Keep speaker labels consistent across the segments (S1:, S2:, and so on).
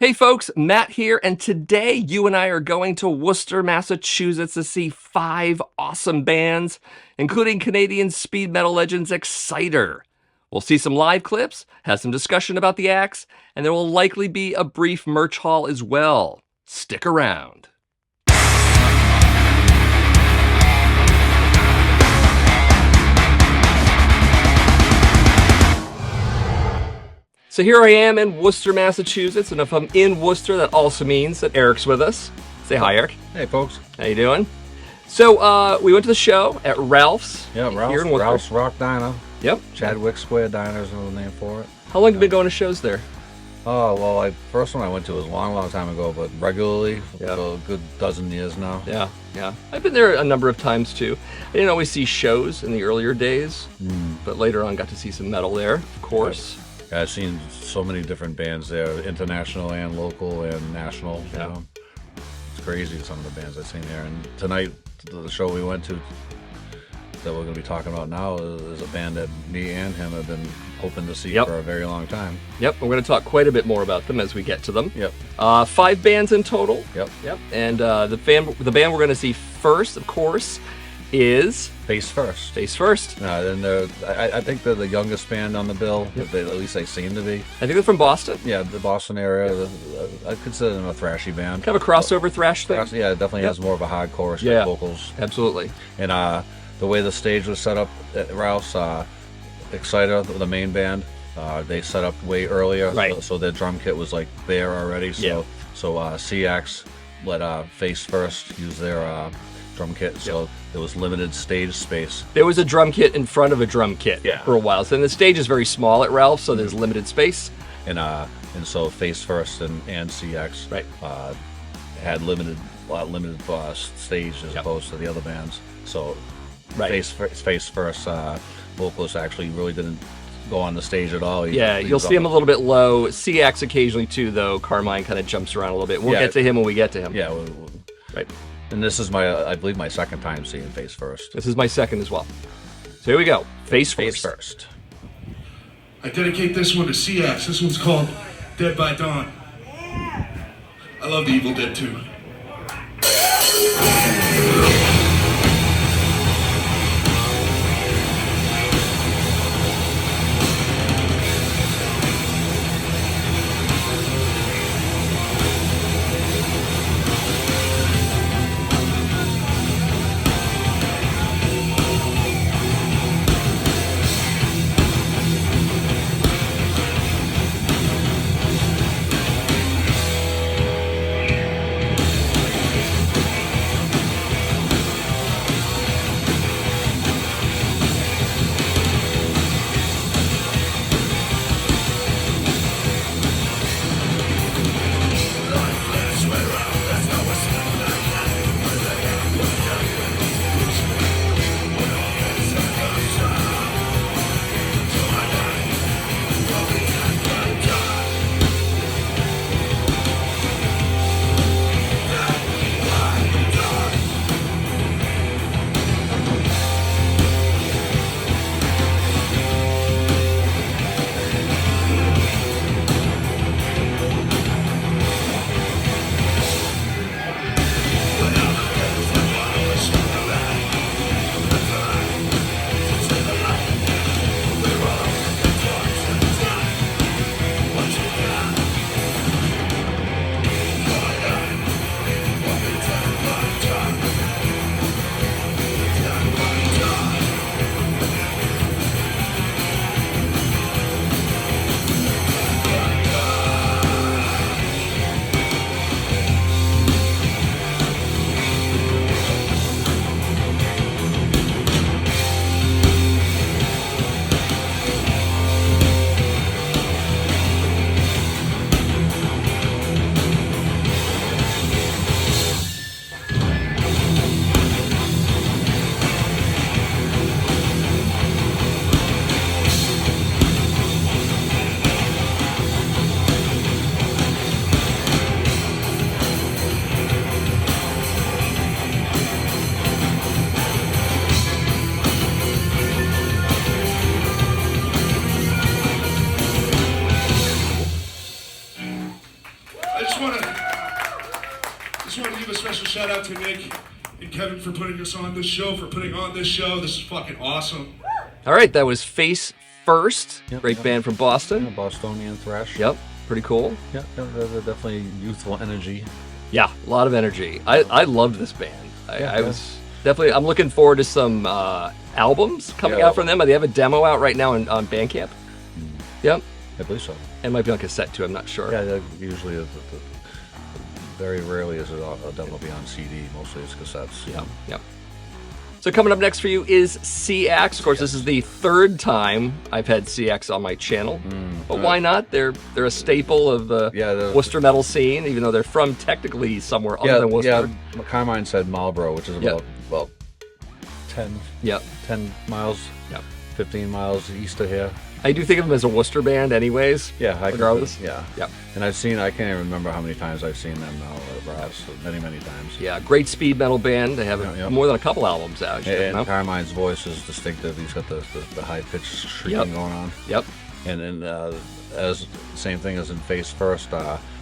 S1: Hey folks, Matt here, and today you and I are going to Worcester, Massachusetts to see 5 awesome bands, including Canadian speed metal legends Exciter. We'll see some live clips, have some discussion about the acts, and there will likely be a brief merch haul as well. Stick around. So here I am in Worcester, Massachusetts, and if I'm in Worcester, that also means that Eric's with us. Say hi, Eric.
S2: Hey, folks.
S1: How you doing? So we went to the show at Ralph's.
S2: Yeah,
S1: here in Worcester.
S2: Ralph's Rock Diner.
S1: Yep.
S2: Chadwick Square Diner is another name for it.
S1: How long have you been going to shows there?
S2: Oh, well, first one I went to was a long time ago, but regularly
S1: Yeah.
S2: for a good dozen years now.
S1: Yeah. I've been there a number of times too. I didn't always see shows in the earlier days, but later on got to see some metal there, of course.
S2: Yeah, I've seen so many different bands there, international and local and national.
S1: Yeah.
S2: You know? It's crazy, some of the bands I've seen there. And tonight, the show we went to that we're going to be talking about now is a band that me and him have been hoping to see for a very long time.
S1: Yep, we're going to talk quite a bit more about them as we get to them.
S2: Yep.
S1: 5 bands in total.
S2: Yep.
S1: And the band we're going to see first, of course, is
S2: Face First.
S1: Face First.
S2: And I think they're the youngest band on the bill. At least they seem to be.
S1: I think they're from Boston.
S2: Yeah, the Boston area. I consider them a thrashy band.
S1: Kind of a crossover thrash thing.
S2: Yeah, it definitely has more of a hardcore vocals.
S1: Absolutely.
S2: And the way the stage was set up at Ralph's, Exciter, the main band, they set up way earlier.
S1: Right.
S2: So their drum kit was like there already. So Seax let Face First use their drum kit. So there was limited stage space.
S1: There was a drum kit in front of a drum kit
S2: Yeah.
S1: for a while. So then the stage is very small at Ralph's, so there's limited space.
S2: And so Face First and CX had limited stage as opposed to the other bands. So Face First vocalist actually really didn't go on the stage at all.
S1: You'll see him a little bit low. CX occasionally too, though. Carmine kind of jumps around a little bit. We'll get to him when we get to him.
S2: Yeah.
S1: Right.
S2: And this is I believe my second time seeing Face First.
S1: This is my second as well. So here we go. Face
S2: First.
S3: I dedicate this one to Seax. This one's called Dead by Dawn. I love the Evil Dead too. just want to give a special shout out to Nick and Kevin for putting on this show. This is fucking awesome.
S1: All right, that was Face First.
S2: Yep,
S1: Great band from Boston.
S2: Yeah, Bostonian thrash.
S1: Yep, pretty cool.
S2: Yeah, they're definitely youthful energy.
S1: Yeah, a lot of energy. I loved this band. I was definitely. I'm looking forward to some albums coming out from them. They have a demo out right now on Bandcamp. Yep,
S2: I believe so.
S1: and might be on cassette too. I'm not sure.
S2: Yeah, usually, very rarely is it a demo be on CD. Mostly it's cassettes.
S1: Yep. Yep. So coming up next for you is Seax. Of course, this is the third time I've had Seax on my channel. But why not? They're a staple of the Worcester metal scene, even though they're from technically somewhere other than Worcester.
S2: Yeah, Carmine said Marlboro, which is about 10 miles, 15 miles east of here.
S1: I do think of them as a Worcester band anyways.
S2: Yeah,
S1: regardless.
S2: Yeah.
S1: Yep.
S2: And I can't even remember how many times I've seen them now, perhaps many times.
S1: Yeah, great speed metal band. They have more than a couple albums out.
S2: And Carmine's voice is distinctive. He's got the high-pitched shrieking going on.
S1: Yep.
S2: And as same thing as in Face First,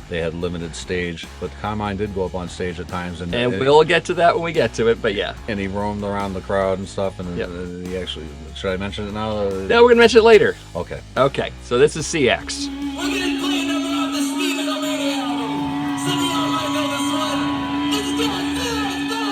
S2: they had limited stage, but Carmine did go up on stage at times, and
S1: we'll get to that when we get to it. But yeah,
S2: and he roamed around the crowd and stuff, and he actually, should I mention it now?
S1: No, we're gonna mention it later.
S2: Okay.
S1: Okay, so this is Seax.
S4: We're gonna play another of the Speed Metal Mania album. Some of y'all might know this one. It's called Fear by Metal.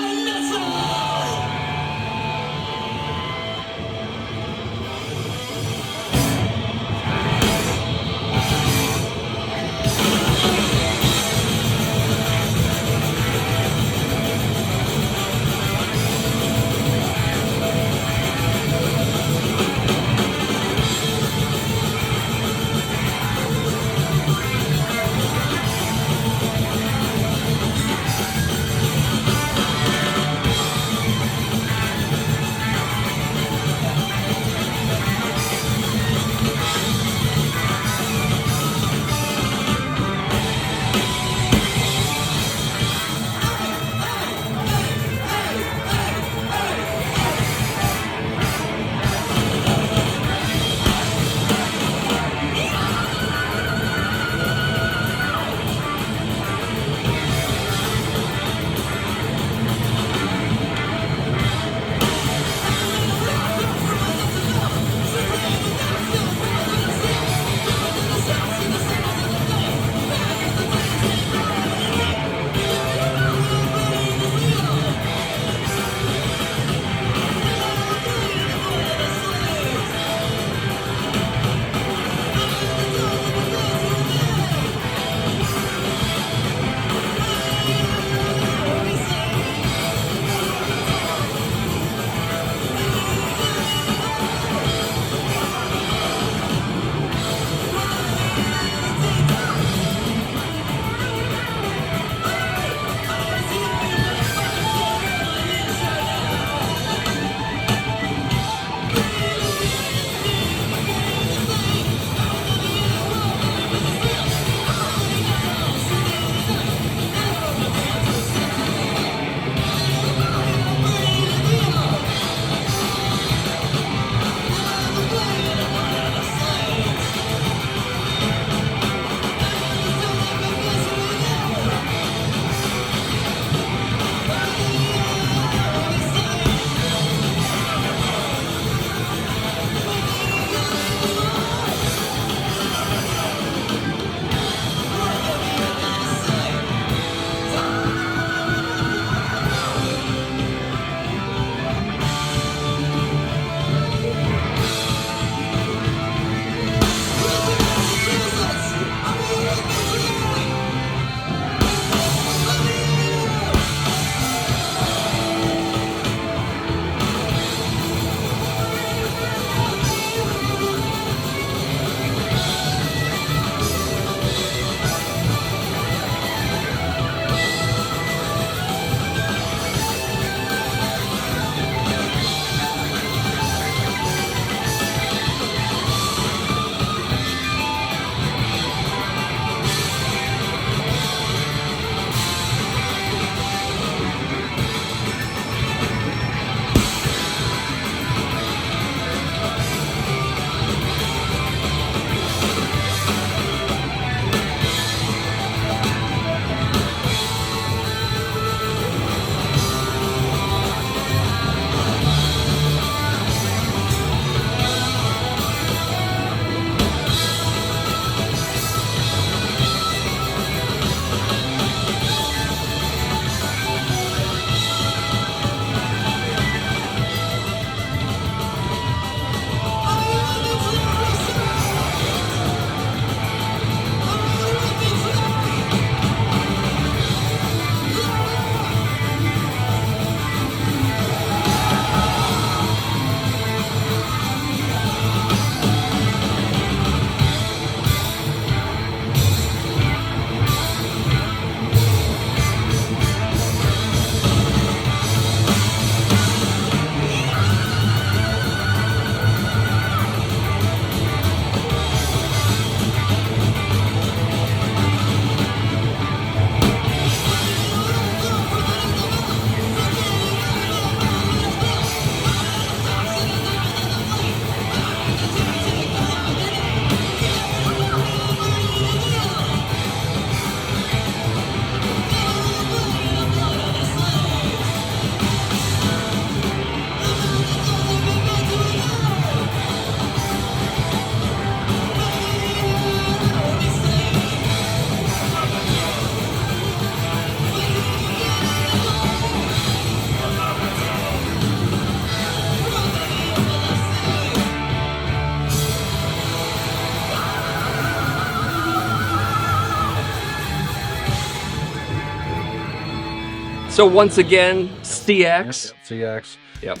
S1: So once again, Seax.
S2: Seax.
S1: Yep.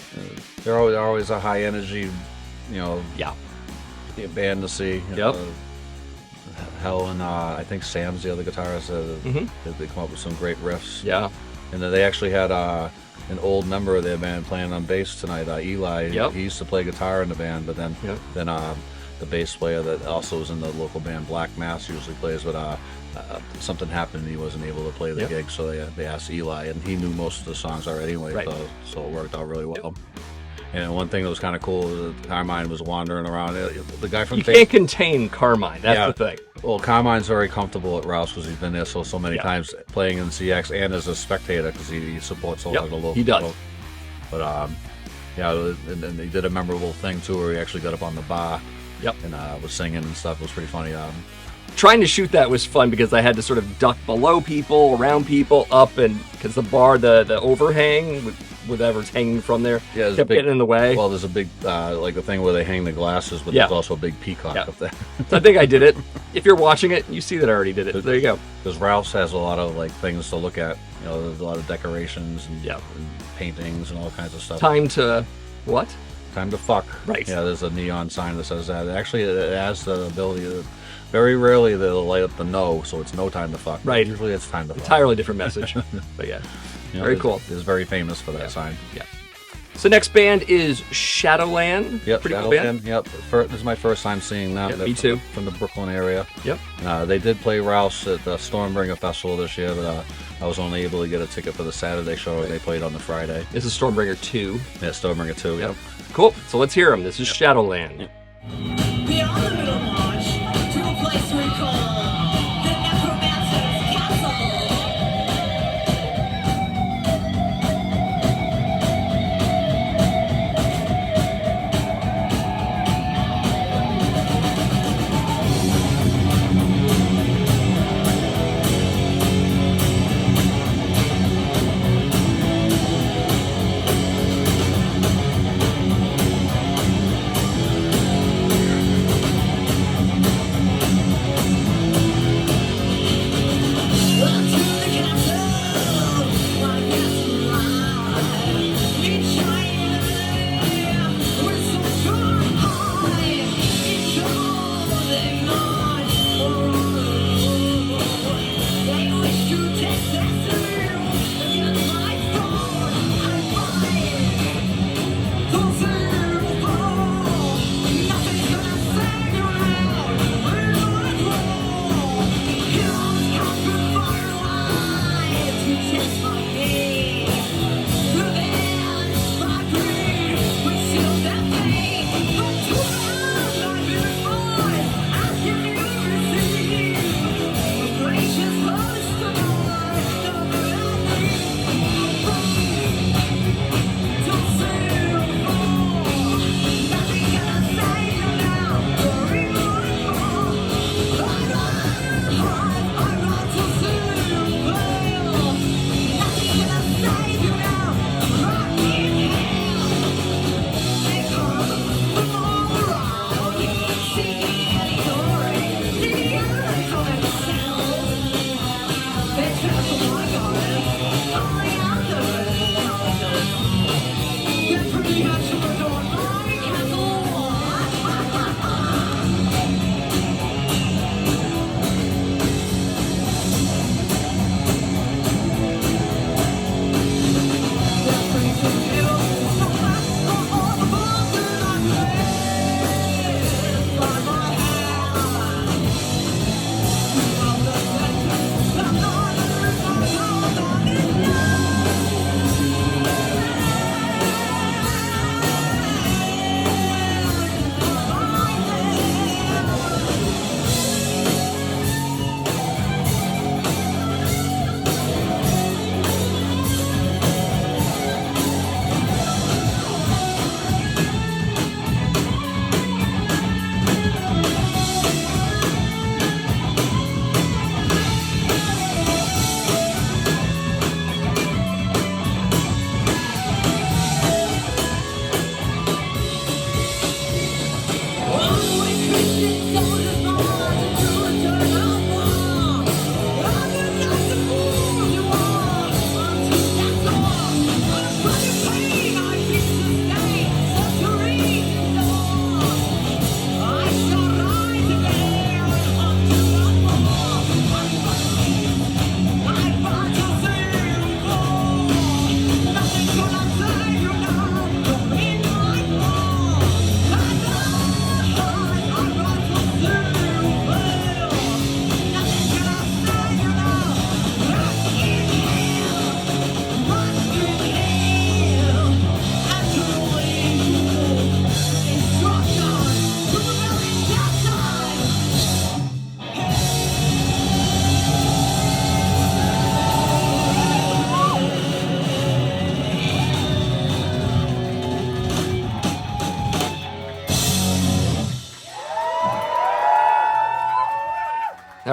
S2: They're always a high energy,
S1: Yeah.
S2: band to see.
S1: Yep.
S2: Hell, and I think Sam's the other guitarist. They come up with some great riffs.
S1: Yeah.
S2: And then they actually had an old member of their band playing on bass tonight, Eli.
S1: Yep.
S2: He used to play guitar in the band, but then
S1: Yep.
S2: the bass player that also was in the local band Black Mass usually plays, but something happened and he wasn't able to play the
S1: Yep.
S2: gig, so they asked Eli, and he knew most of the songs already anyway,
S1: Right.
S2: so it worked out really well. And one thing that was kind of cool, Carmine was wandering around. The guy from
S1: You can't contain Carmine. That's the thing.
S2: Well, Carmine's very comfortable at Rouse because he's been there so many
S1: Yeah.
S2: times playing in CX and as a spectator because he supports a lot of the local.
S1: He does.
S2: folk. But and he did a memorable thing too where he actually got up on the bar.
S1: Yep.
S2: And was singing and stuff. It was pretty funny.
S1: Trying to shoot that was fun because I had to sort of duck below people, around people, up, and because the bar, the overhang, with whatever's hanging from there,
S2: there's
S1: kept getting in the way.
S2: Well, there's a big like the thing where they hang the glasses, but
S1: Yeah.
S2: there's also a big peacock
S1: Yeah.
S2: up there.
S1: So I think I did it. If you're watching it, you see that I already did it. There you go.
S2: Because Rouse has a lot of like things to look at. There's a lot of decorations and,
S1: Yeah.
S2: and paintings and all kinds of stuff.
S1: Time to what?
S2: Time to fuck.
S1: Right.
S2: Yeah, there's a neon sign that says that. Actually, it has the ability to. Very rarely they'll light up the no, so it's no time to fuck.
S1: Right.
S2: Usually it's time to fuck.
S1: Entirely different message. But yeah, very cool.
S2: It's very famous for that sign.
S1: Yeah. So next band is Shadowland.
S2: Yep,
S1: Pretty cool band.
S2: Shadowland. Yep. This is my first time seeing them.
S1: Yeah,
S2: They're
S1: me too.
S2: From the Brooklyn area.
S1: Yep.
S2: They did play Rouse at the Stormbringer Festival this year, but I was only able to get a ticket for the Saturday show, and they played on the Friday.
S1: This is Stormbringer 2.
S2: Yeah, Stormbringer 2. Yep.
S1: Cool. So let's hear them. This is Shadowland.
S4: We are on a little march to a place we call the Necromancer's Castle.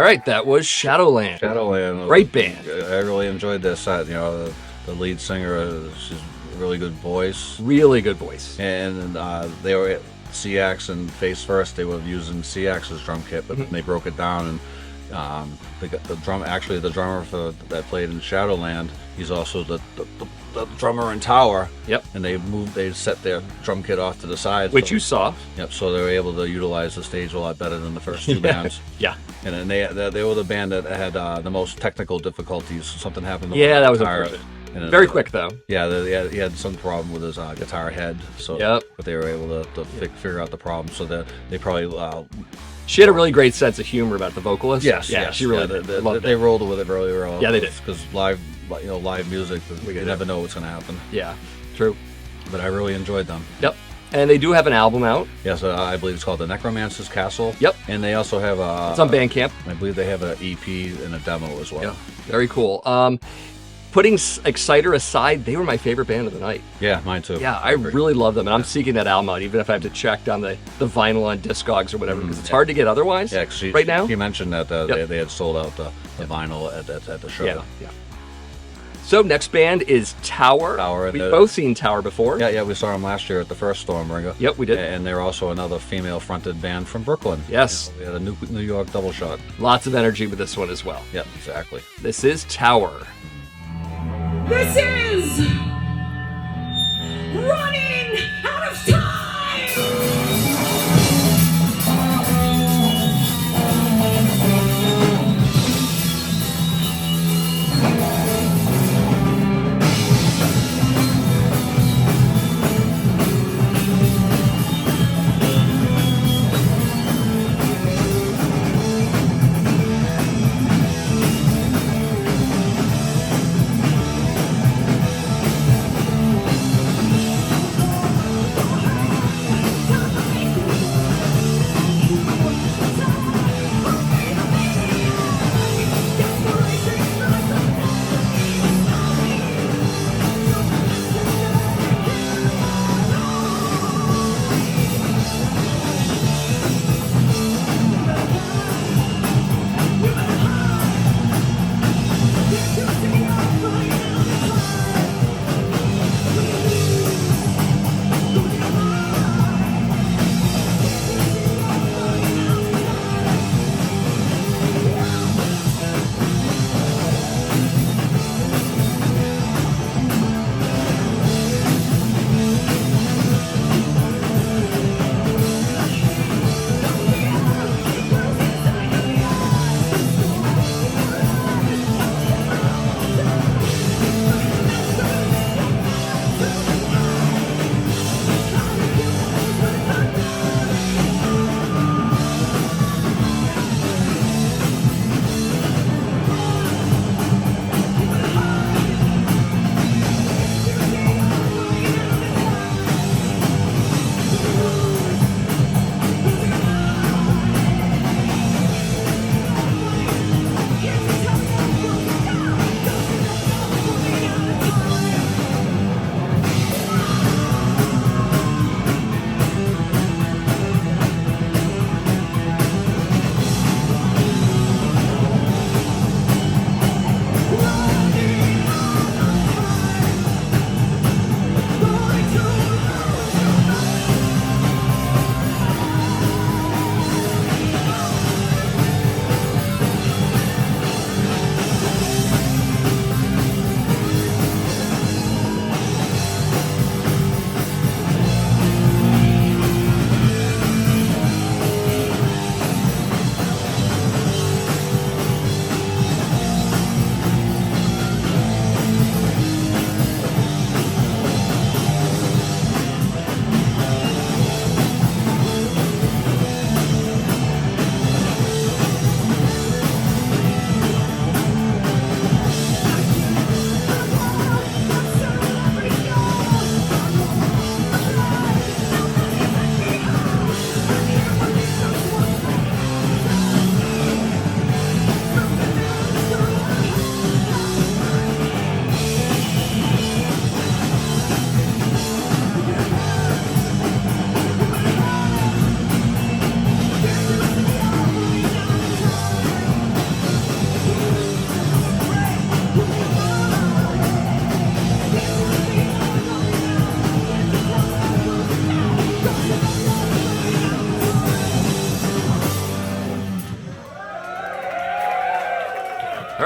S1: right, that was Shadowland.
S2: Shadowland.
S1: Great band.
S2: I really enjoyed their set. You know, the lead singer, she's a really good voice.
S1: Really good voice.
S2: And they were at Seax and Face First. They were using Seax's drum kit, but they broke it down and the drummer that played in Shadowland, he's also the drummer in Tower.
S1: Yep.
S2: And they set their drum kit off to the side,
S1: Which you saw.
S2: Yep. So they were able to utilize the stage a lot better than the first two bands.
S1: Yeah.
S2: And then they were the band that had the most technical difficulties. Something happened. To
S1: Yeah, that was
S2: guitar.
S1: unfortunate.
S2: And
S1: Very quick though.
S2: Yeah, he had some problem with his guitar head. So, but they were able to figure out the problem. So that they probably.
S1: She had a really great sense of humor about the vocalist.
S2: Yes,
S1: yeah,
S2: yes,
S1: she really did.
S2: They rolled with it really well.
S1: Yeah, they did.
S2: Because live music, you never know what's going to happen.
S1: Yeah, true.
S2: But I really enjoyed them.
S1: Yep. And they do have an album out.
S2: Yes, I believe it's called The Necromancer's Castle.
S1: Yep.
S2: And they also have
S1: It's on Bandcamp.
S2: I believe they have an EP and a demo as well.
S1: Yeah, very cool. Putting Exciter aside, they were my favorite band of the night.
S2: Yeah, mine too.
S1: Yeah, I really love them, and I'm seeking that album out, even if I have to check down the vinyl on Discogs or whatever, because it's hard to get otherwise.
S2: Yeah, cause
S1: right now.
S2: She mentioned that they had sold out the vinyl at the show.
S1: Yeah, yeah. So next band is Tower.
S2: Tower.
S1: We've both seen Tower before.
S2: Yeah, we saw them last year at the first Stormbringer.
S1: Yep, we did.
S2: And they're also another female-fronted band from Brooklyn.
S1: Yes.
S2: We had a New York double shot.
S1: Lots of energy with this one as well.
S2: Yep, exactly.
S1: This is Tower.
S4: This is Running Out of Time!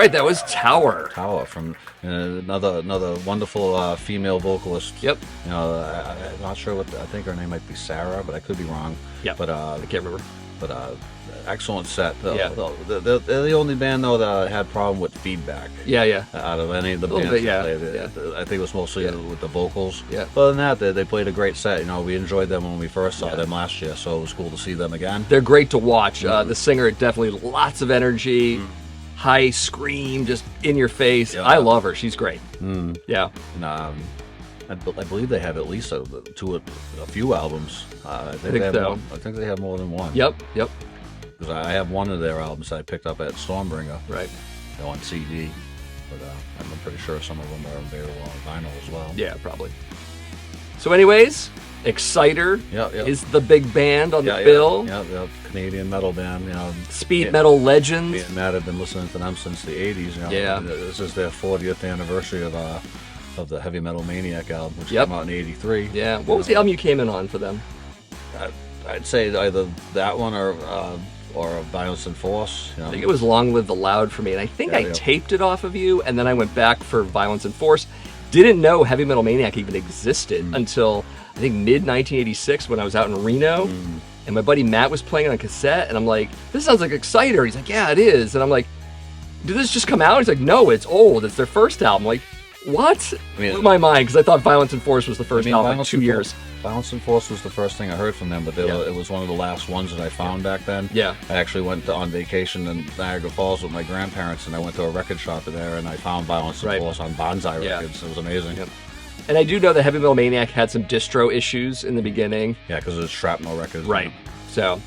S1: right, that was Tower.
S2: Tower from another wonderful female vocalist.
S1: Yep.
S2: You know, I'm not sure I think her name might be Sarah, but I could be wrong.
S1: Yeah.
S2: But
S1: I can't remember.
S2: But excellent set.
S1: Yeah.
S2: They're the only band though that had problem with feedback.
S1: Yeah.
S2: Out of any of the
S1: little
S2: bands,
S1: bit, yeah,
S2: that played.
S1: yeah.
S2: I think it was mostly with the vocals.
S1: Yeah.
S2: But other than that, they played a great set. You know, we enjoyed them when we first saw them last year, so it was cool to see them again.
S1: They're great to watch. The singer definitely lots of energy, high scream, just in your face.
S2: Yeah.
S1: I love her. She's great. Yeah.
S2: And, I believe they have at least a few albums. I think
S1: think
S2: they have
S1: so.
S2: more, I think they have more than one.
S1: Yep.
S2: Because I have one of their albums that I picked up at Stormbringer.
S1: Right.
S2: On CD. But I'm pretty sure some of them are available on vinyl as well.
S1: Yeah, probably. So, anyways, Exciter is the big band on the bill.
S2: Yeah, Canadian metal band. You know,
S1: Speed metal legends.
S2: Me and Matt have been listening to them since the '80s. You know,
S1: Yeah.
S2: This is their 40th anniversary of the Heavy Metal Maniac album, which
S1: Yep.
S2: came out in '83.
S1: Yeah. What was the album you came in on for them?
S2: I'd say either that one or Violence and Force. You know.
S1: I think it was Long Live the Loud for me, and I think I taped it off of you, and then I went back for Violence and Force. Didn't know Heavy Metal Maniac even existed until I think mid 1986 when I was out in Reno, and my buddy Matt was playing it on cassette, and I'm like, "This sounds like Exciter." He's like, "Yeah, it is," and I'm like, "Did this just come out?" He's like, "No, it's old. It's their first album." I'm like, what? Blew my mind because I thought Violence and Force was the first album in 2 years.
S2: Violence and Force was the first thing I heard from them, but it was one of the last ones that I found back then.
S1: Yeah.
S2: I actually went on vacation in Niagara Falls with my grandparents, and I went to a record shop there, and I found Violence and Force on Bonsai Records. It was amazing.
S1: Yep. And I do know that Heavy Metal Maniac had some distro issues in the beginning.
S2: Yeah, because it was Shrapnel Records.
S1: Right. So,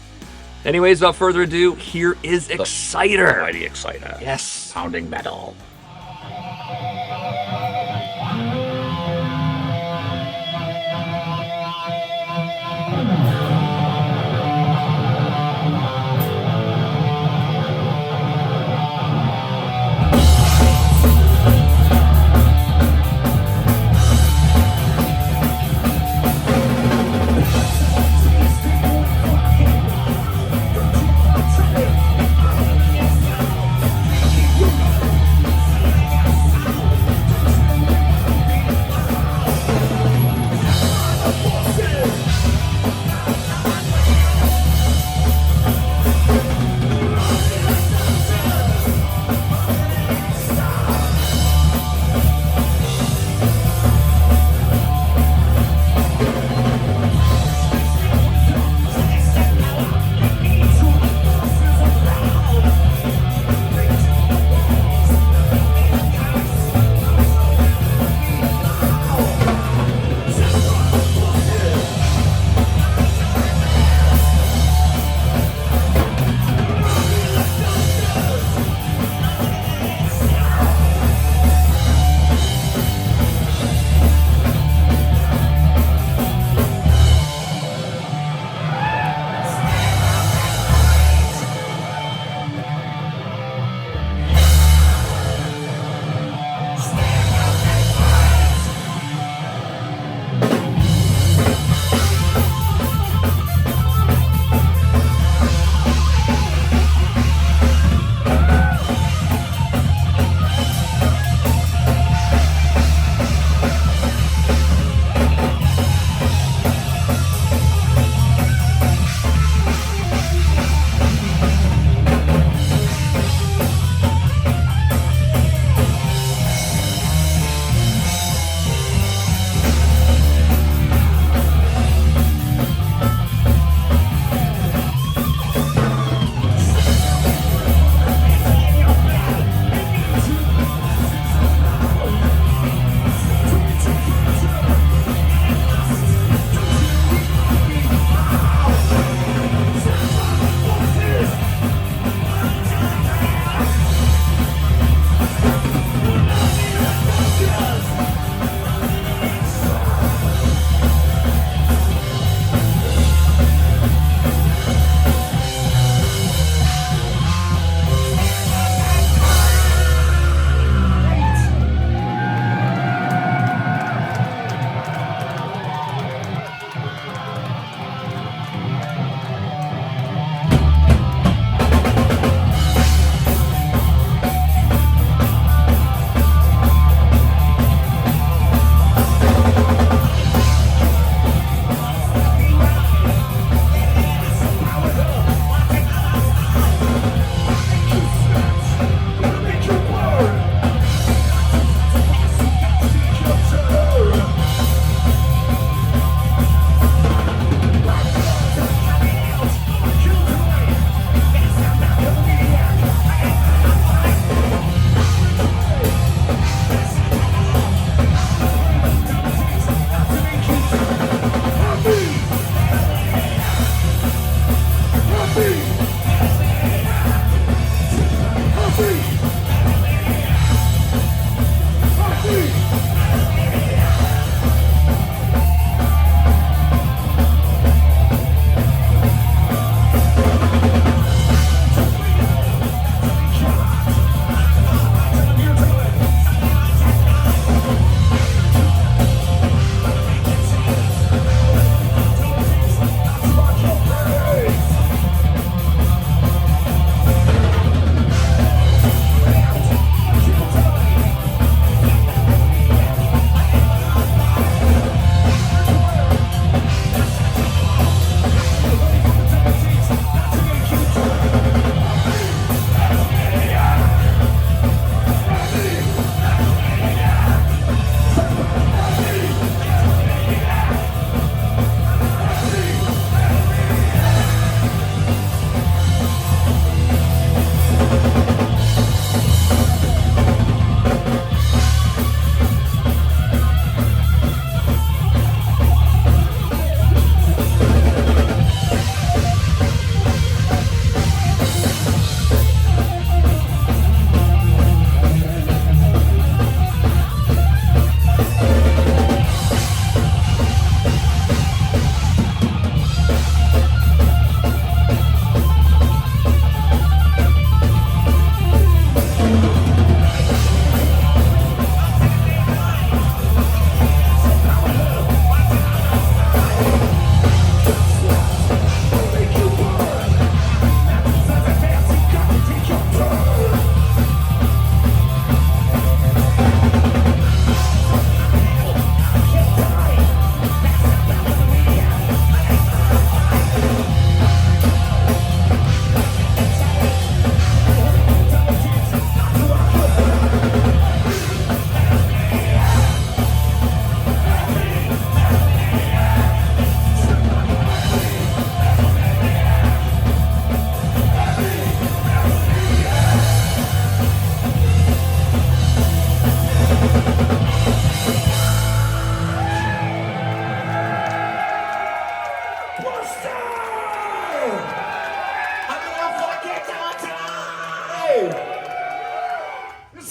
S1: anyways, without further ado, here is Exciter.
S2: Mighty Exciter.
S1: Yes.
S2: Pounding metal.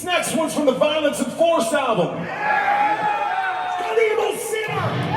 S5: This next one's from the Violence and Force album. It's called Evil Sinner.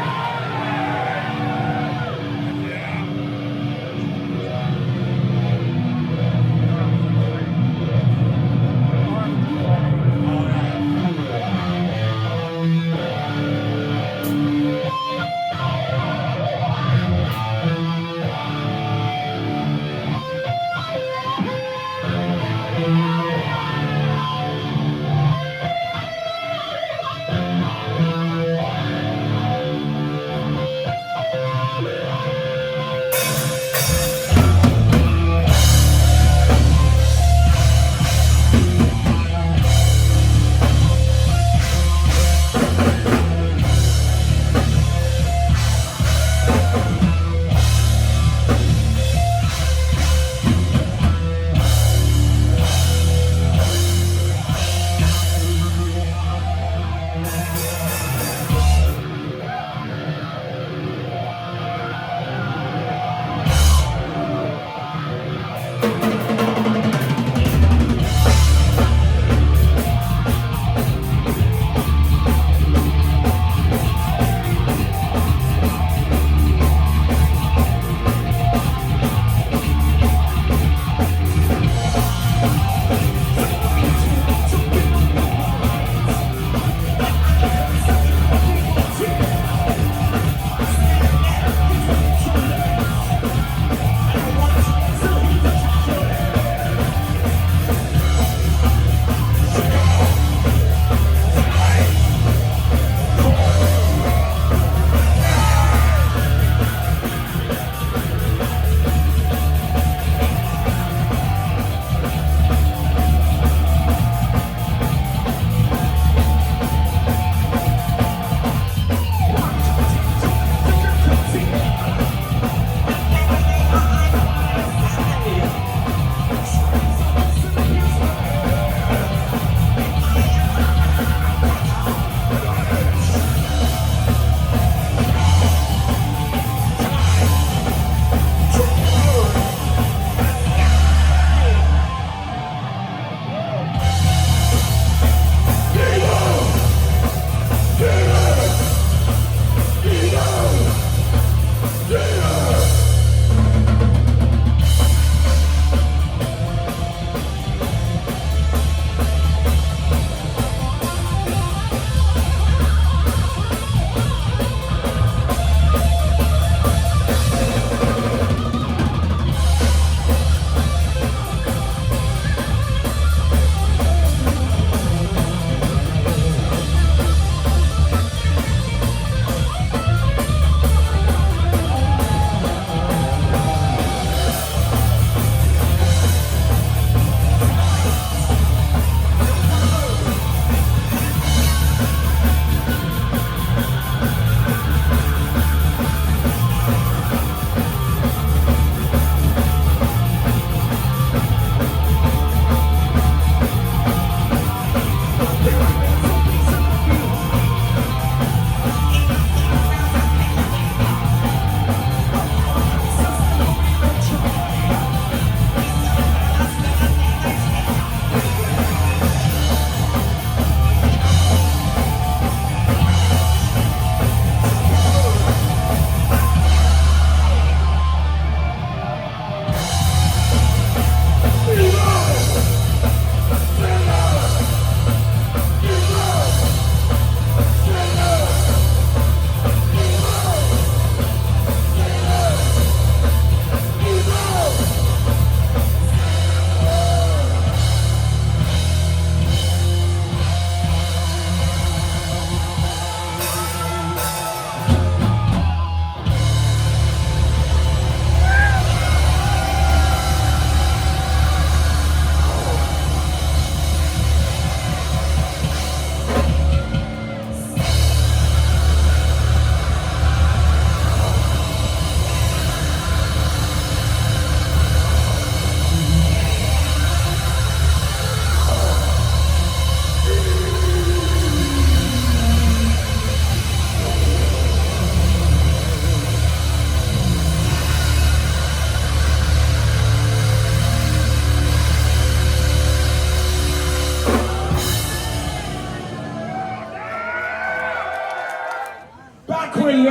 S5: when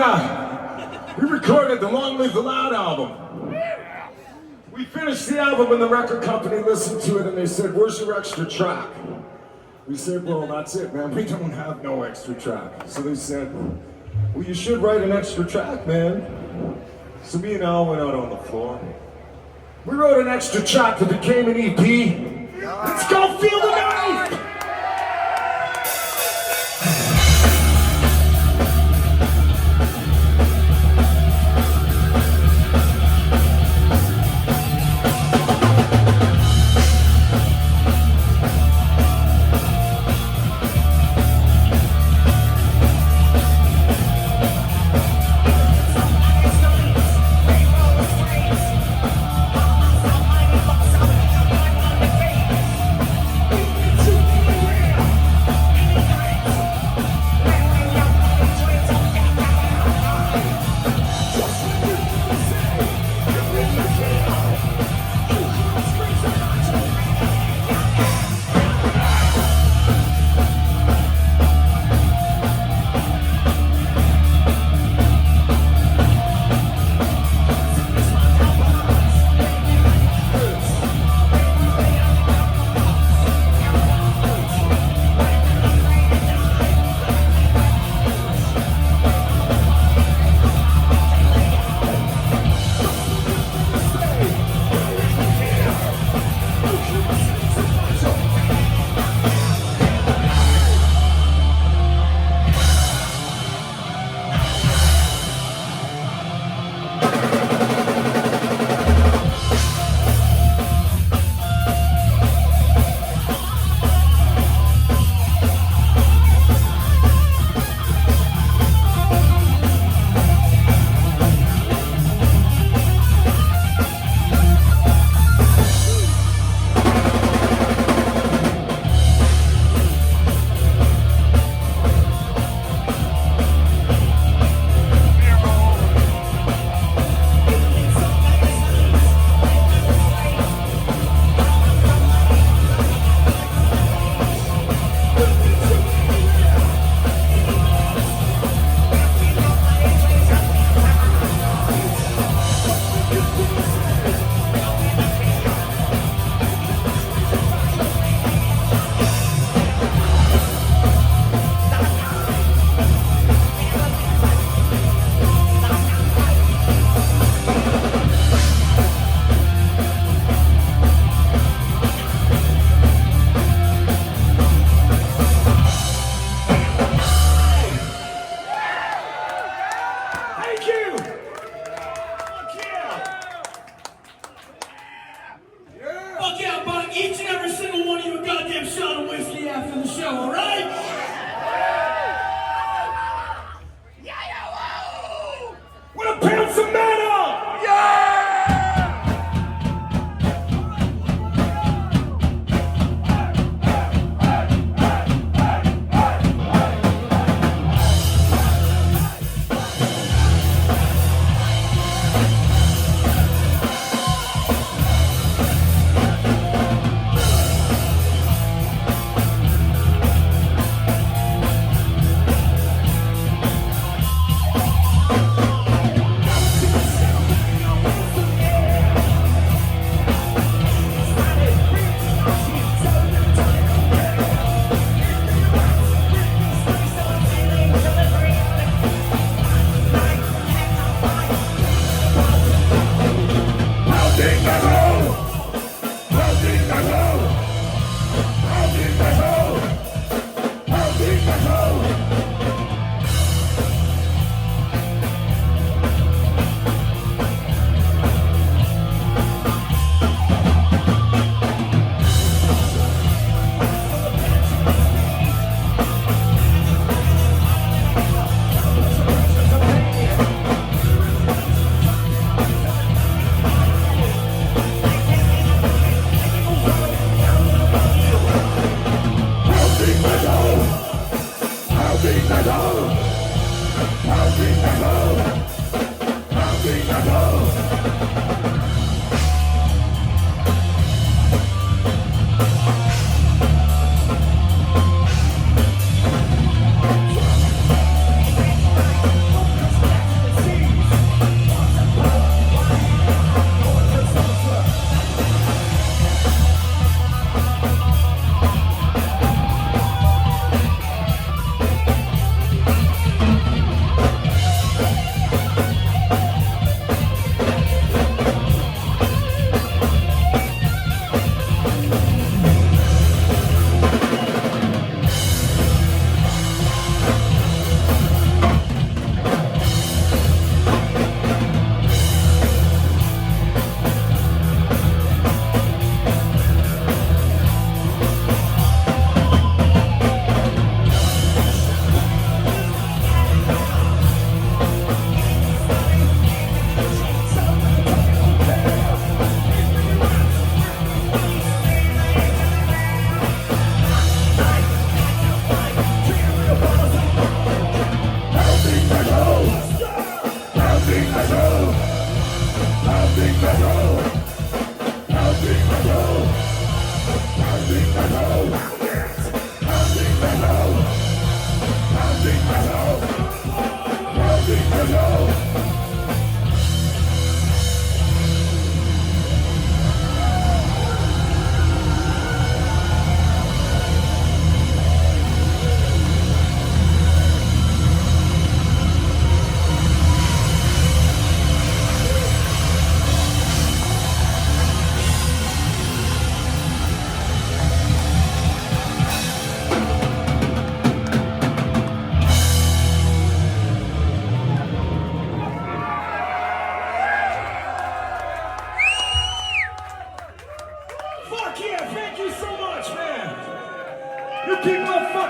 S5: we recorded the Long Live the Loud album. We finished the album and the record company listened to it and they said, "Where's your extra track?" We said, "Well, that's it, man. We don't have no extra track." So they said, "Well, you should write an extra track, man." So me and Al went out on the floor. We wrote an extra track that became an EP. Let's go feel the night!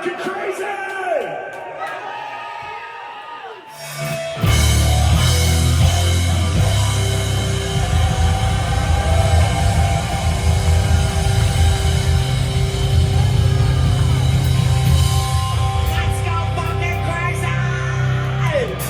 S5: fucking crazy!
S4: Let's go fucking crazy!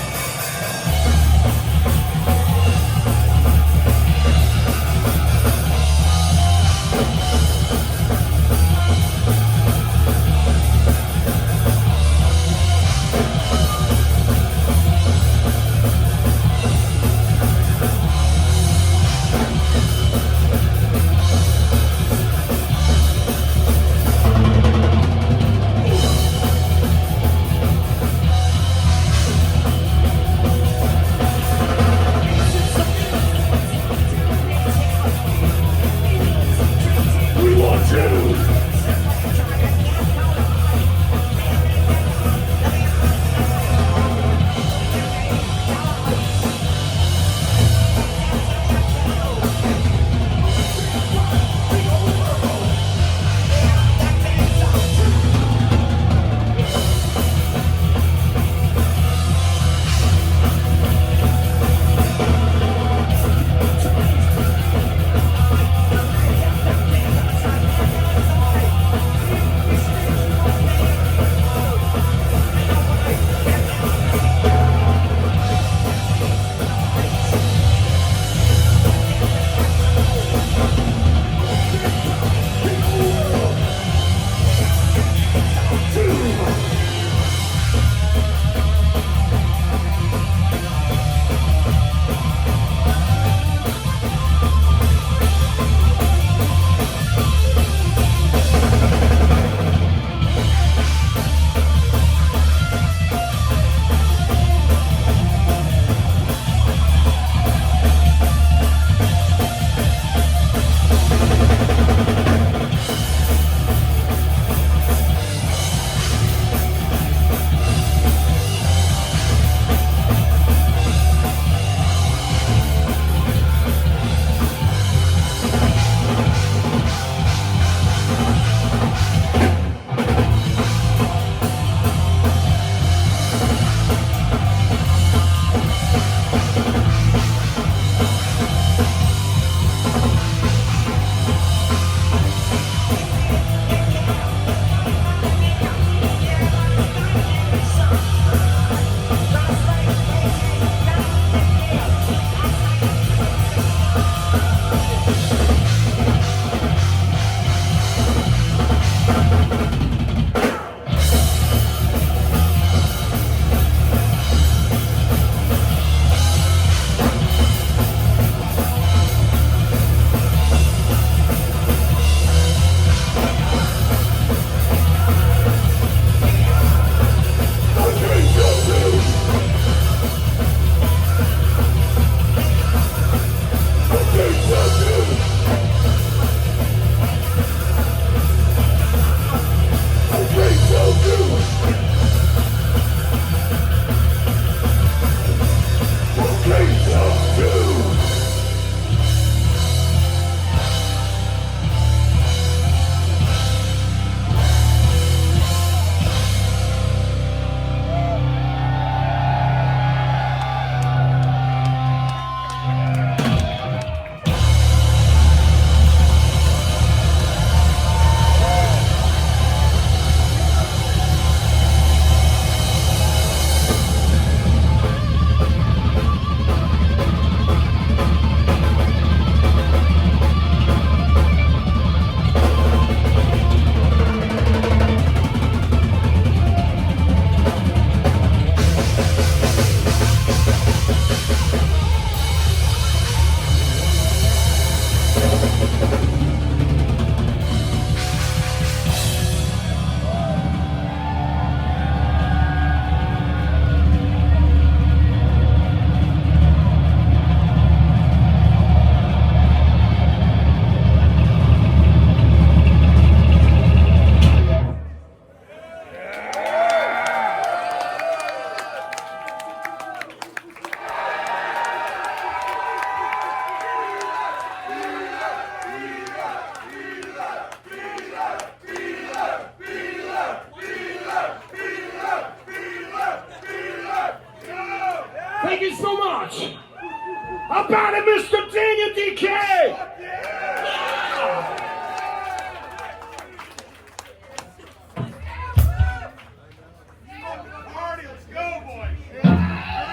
S5: about it, Mr. Daniel DK?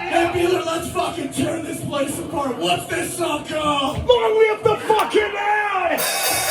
S4: Hey, Beeler, let's fucking tear this place apart. What's this song called?
S5: Long live the fucking ad!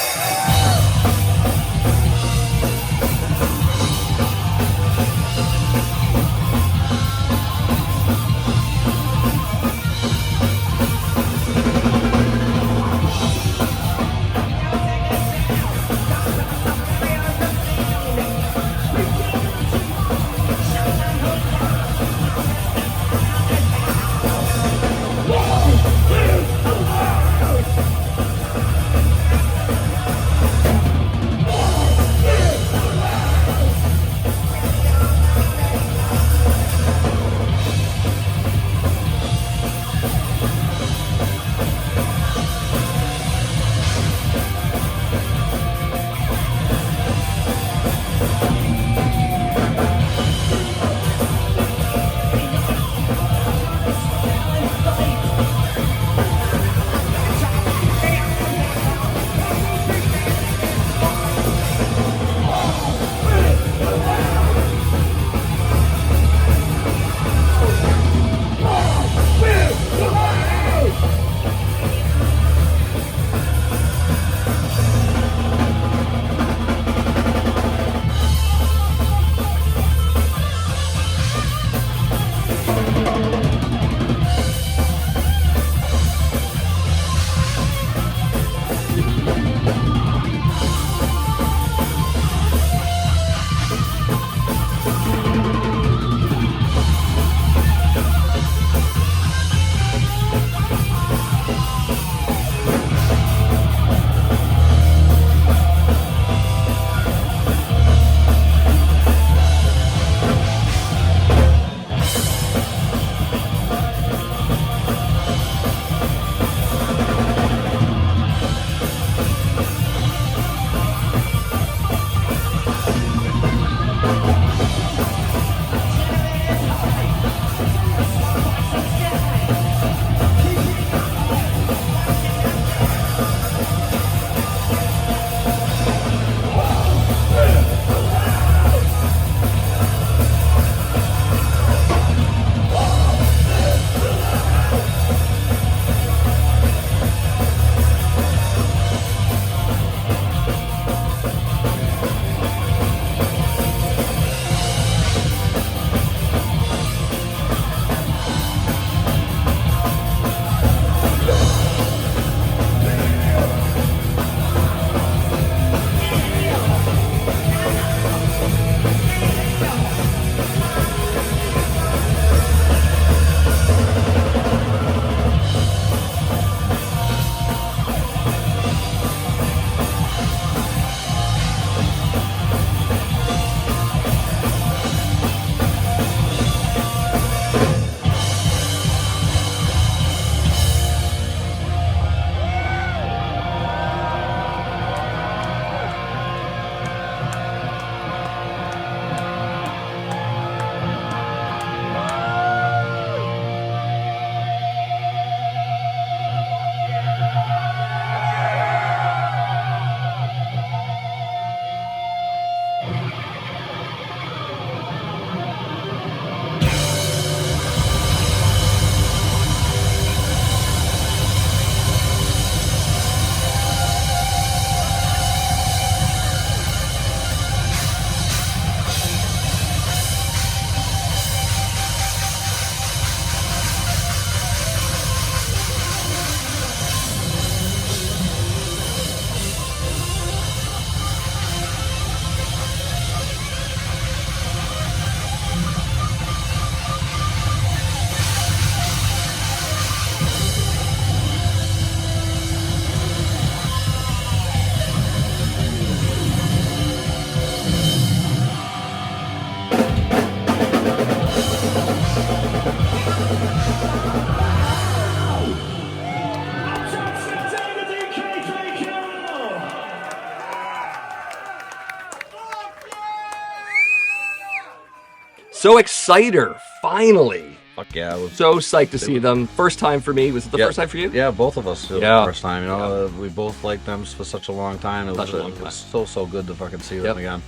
S1: So Exciter, finally
S2: Fuck yeah. It was,
S1: So psyched to see them. First time for me. Was it the first time for you?
S2: Yeah, both of us. It was
S1: Yeah.
S2: the first time. You know, we both liked them for such a long time. It
S1: Such
S2: was,
S1: a long
S2: it was so good to fucking see them again.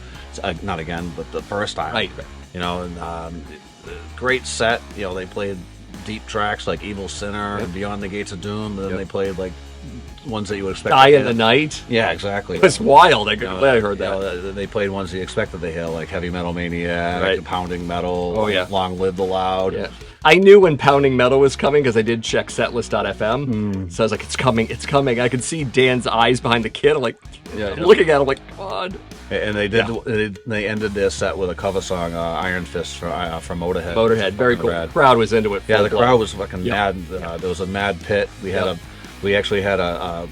S2: Not again, but the first time.
S1: Right.
S2: You know, and great set. You know, they played deep tracks like Evil Sinner and Beyond the Gates of Doom. And then they played like ones that you would expect.
S1: Die in the Night.
S2: Yeah, exactly.
S1: It's wild. I heard that.
S2: They played ones you expected to hear, like Heavy Metal Maniac,
S1: Right.
S2: Pounding Metal,
S1: Oh, yeah.
S2: Long Live the Loud.
S1: Yeah. I knew when Pounding Metal was coming because I did check setlist.fm. So I was like, it's coming. I could see Dan's eyes behind the kid. I'm like, I'm looking at him like, God.
S2: And they did. They ended their set with a cover song, "Iron Fist" from Motorhead.
S1: Motorhead, very cool.
S2: Rad.
S1: Crowd was into it.
S2: Yeah,
S1: full
S2: the
S1: blown.
S2: crowd was fucking mad. There was a mad pit. We actually had a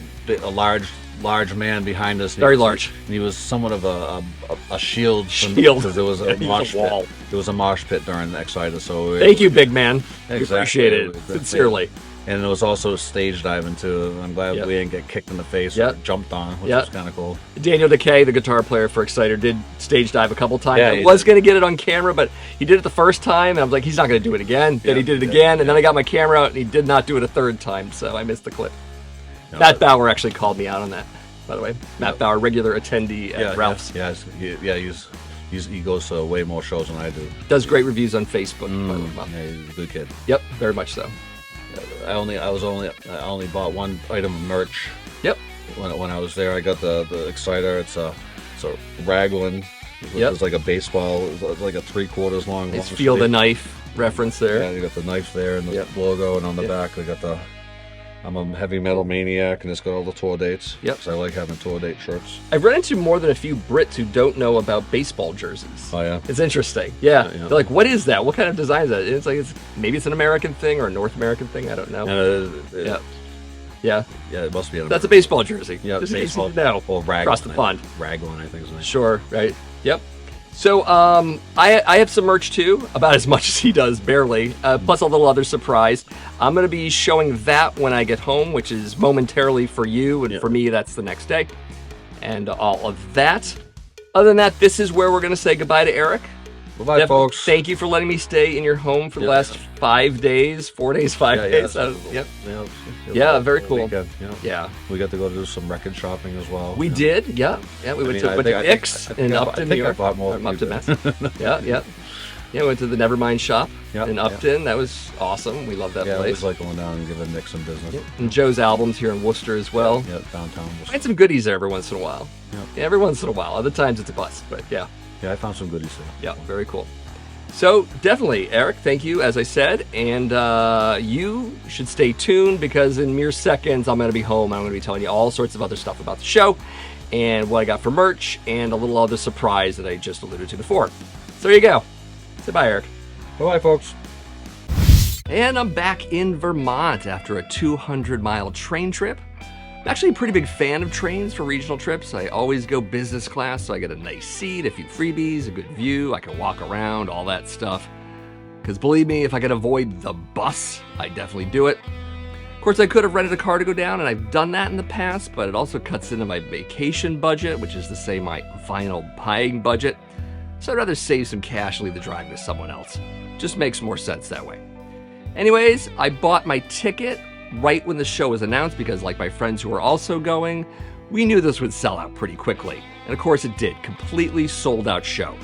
S2: large man behind us.
S1: Very large.
S2: And he was somewhat of a shield.
S1: Shield.
S2: Because there was a
S1: He was a
S2: mosh
S1: wall.
S2: pit. There was a mosh pit during the Exciter. So
S1: Thank you, big man. We
S2: Exactly.
S1: appreciate it sincerely.
S2: And it was also stage diving too. I'm glad we didn't get kicked in the face or jumped on, which was kind of cool.
S1: Daniel Decay, the guitar player for Exciter, did stage dive a couple times.
S2: Yeah,
S1: I
S2: he
S1: was
S2: did.
S1: going to get it on camera, but he did it the first time, and I was like, he's not going to do it again. Then he did it again, and then I got my camera out, and he did not do it a third time, so I missed the clip. Matt Bauer actually called me out on that, by the way. Matt Bauer, regular attendee at Ralph's.
S2: He goes to way more shows than I do.
S1: Does great reviews on Facebook.
S2: Yeah, he's a good kid.
S1: Yep, very much so.
S2: I only bought one item of merch.
S1: Yep.
S2: When I was there, I got the Exciter. It's a raglan.
S1: Yep.
S2: It's like a baseball. It's like a 3/4 long.
S1: It's
S2: long
S1: Feel the
S2: stick.
S1: Knife reference there.
S2: Yeah, you got the knife there and the logo, and on the back they got the. I'm a heavy metal maniac, and it's got all the tour dates.
S1: Yep.
S2: Because I like having tour date shirts.
S1: I've run into more than a few Brits who don't know about baseball jerseys.
S2: Oh yeah.
S1: It's interesting. Yeah.
S2: Yeah.
S1: They're like, what is that? What kind of design is that? And it's like, maybe it's an American thing or a North American thing. I don't know. Yeah. Yeah.
S2: Yeah, it must be.
S1: That's a baseball jersey.
S2: Yeah,
S1: Just in case you
S2: baseball.
S1: didn't know.
S2: Or raglan.
S1: Across the pond.
S2: Raglan, I think is the name.
S1: Sure. Right. Yep. So I have some merch too, about as much as he does, barely, plus a little other surprise. I'm going to be showing that when I get home, which is momentarily for you, and for me, that's the next day. And all of that. Other than that, this is where we're going to say goodbye to Eric.
S2: Bye, folks.
S1: Thank you for letting me stay in your home for the last 5 days, 4 days, 5 days. Yep. Yeah, very cool.
S2: Weekend,
S1: Yeah.
S2: We got to go do some record shopping as well.
S1: We did, yeah. Yeah, we went to Ix in Upton, New York.
S2: I bought more than
S1: Upton,
S2: you
S1: Mass.
S2: did.
S1: Yeah. Yeah, went to the Nevermind shop
S2: Yeah,
S1: in Upton. That was awesome. We love that
S2: Yeah, it
S1: place.
S2: was like going down and giving Nick some business.
S1: And Joe's albums here in Worcester as well.
S2: Yeah, downtown.
S1: I had some goodies there every once in a while.
S2: Yeah.
S1: Yeah, every once in a while. Other times it's a bust, but yeah.
S2: Yeah, I found some goodies there.
S1: Yeah, very cool. So definitely, Eric, thank you, as I said. And you should stay tuned because in mere seconds, I'm going to be home. I'm going to be telling you all sorts of other stuff about the show and what I got for merch and a little other surprise that I just alluded to before. So there you go. Say bye, Eric.
S2: Bye, folks.
S1: And I'm back in Vermont after a 200-mile train trip. I'm actually a pretty big fan of trains for regional trips. I always go business class, so I get a nice seat, a few freebies, a good view, I can walk around, all that stuff. Because believe me, if I could avoid the bus, I'd definitely do it. Of course, I could have rented a car to go down, and I've done that in the past, but it also cuts into my vacation budget, which is to say my final buying budget. So I'd rather save some cash and leave the driving to someone else. Just makes more sense that way. Anyways, I bought my ticket right when the show was announced because, like my friends who were also going, we knew this would sell out pretty quickly. And of course it did. Completely sold out show.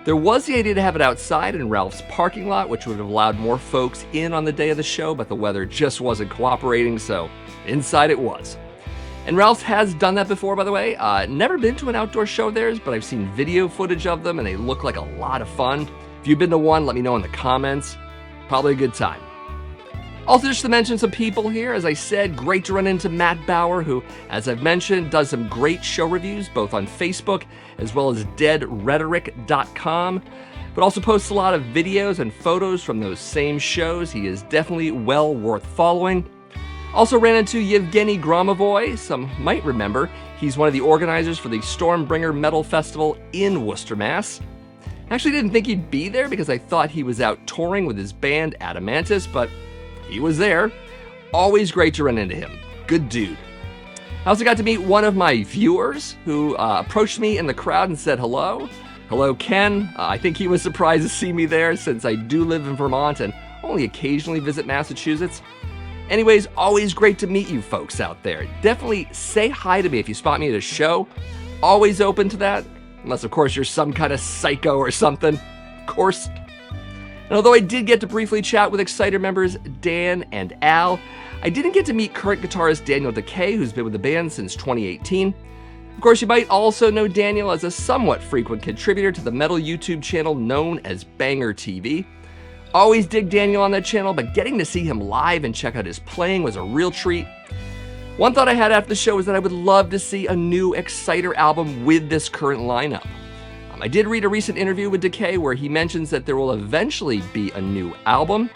S1: There was the idea to have it outside in Ralph's parking lot, which would have allowed more folks in on the day of the show, but the weather just wasn't cooperating, so inside it was. And Ralph's has done that before, by the way. Never been to an outdoor show of theirs, but I've seen video footage of them and they look like a lot of fun. If you've been to one, let me know in the comments. Probably a good time. Also, just to mention some people here, as I said, great to run into Matt Bauer, who, as I've mentioned, does some great show reviews, both on Facebook as well as deadrhetoric.com, but also posts a lot of videos and photos from those same shows. He is definitely well worth following. Also ran into Yevgeny Gromovoy. Some might remember he's one of the organizers for the Stormbringer Metal Festival in Worcester, Mass. Actually didn't think he'd be there because I thought he was out touring with his band Adamantis, but he was there. Always great to run into him. Good dude. I also got to meet one of my viewers who approached me in the crowd and said hello. Hello, Ken. I think he was surprised to see me there since I do live in Vermont and only occasionally visit Massachusetts. Anyways, always great to meet you folks out there. Definitely say hi to me if you spot me at a show. Always open to that, unless of course you're some kind of psycho or something. Of course. And although I did get to briefly chat with Exciter members Dan and Al, I didn't get to meet current guitarist Daniel Decay, who's been with the band since 2018. Of course, you might also know Daniel as a somewhat frequent contributor to the metal YouTube channel known as Banger TV. Always dig Daniel on that channel, but getting to see him live and check out his playing was a real treat. One thought I had after the show was that I would love to see a new Exciter album with this current lineup. I did read a recent interview with Decay where he mentions that there will eventually be a new album.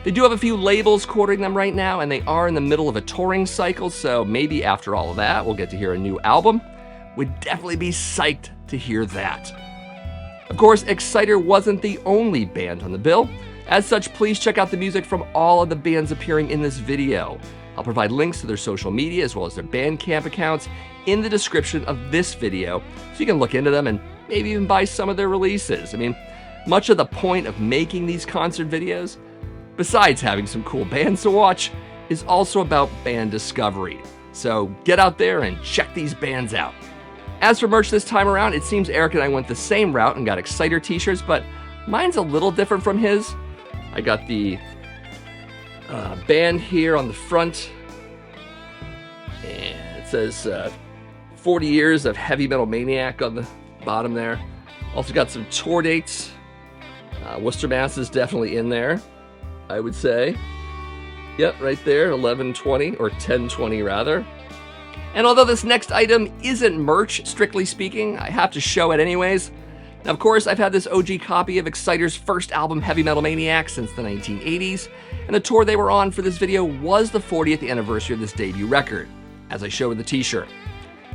S1: They do have a few labels courting them right now, and they are in the middle of a touring cycle, so maybe after all of that, we'll get to hear a new album. Would definitely be psyched to hear that. Of course, Exciter wasn't the only band on the bill. As such, please check out the music from all of the bands appearing in this video. I'll provide links to their social media as well as their Bandcamp accounts in the description of this video, so you can look into them and maybe even buy some of their releases. I mean, much of the point of making these concert videos, besides having some cool bands to watch, is also about band discovery. So get out there and check these bands out. As for merch this time around, it seems Eric and I went the same route and got Exciter t-shirts, but mine's a little different from his. I got the band here on the front, and it says 40 years of Heavy Metal Maniac on the bottom there. Also got some tour dates. Worcester, Mass is definitely in there, I would say. Yep, right there, 11/20, or 10/20 rather. And although this next item isn't merch, strictly speaking, I have to show it anyways. Now, of course, I've had this OG copy of Exciter's first album, Heavy Metal Maniac, since the 1980s, and the tour they were on for this video was the 40th anniversary of this debut record, as I show with the t-shirt.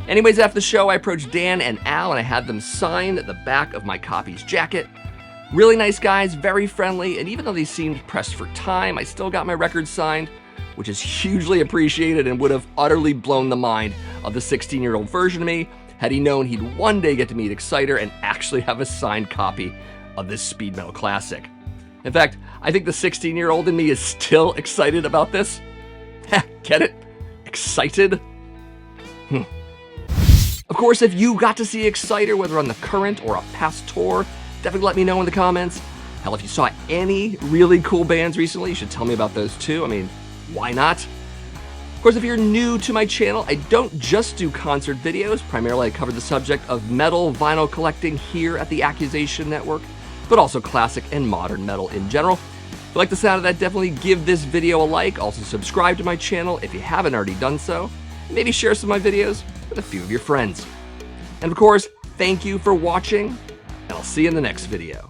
S1: Anyways, after the show, I approached Dan and Al, and I had them sign the back of my copy's jacket. Really nice guys, very friendly, and even though they seemed pressed for time, I still got my record signed, which is hugely appreciated and would have utterly blown the mind of the 16-year-old version of me had he known he'd one day get to meet Exciter and actually have a signed copy of this speed metal classic. In fact, I think the 16-year-old in me is still excited about this. Get it? Excited? Of course, if you got to see Exciter, whether on the current or a past tour, definitely let me know in the comments. Hell, if you saw any really cool bands recently, you should tell me about those too. I mean, why not? Of course, if you're new to my channel, I don't just do concert videos. Primarily, I cover the subject of metal vinyl collecting here at the Accusation Network, but also classic and modern metal in general. If you like the sound of that, definitely give this video a like. Also, subscribe to my channel if you haven't already done so. And maybe share some of my videos with a few of your friends. And of course, thank you for watching, and I'll see you in the next video.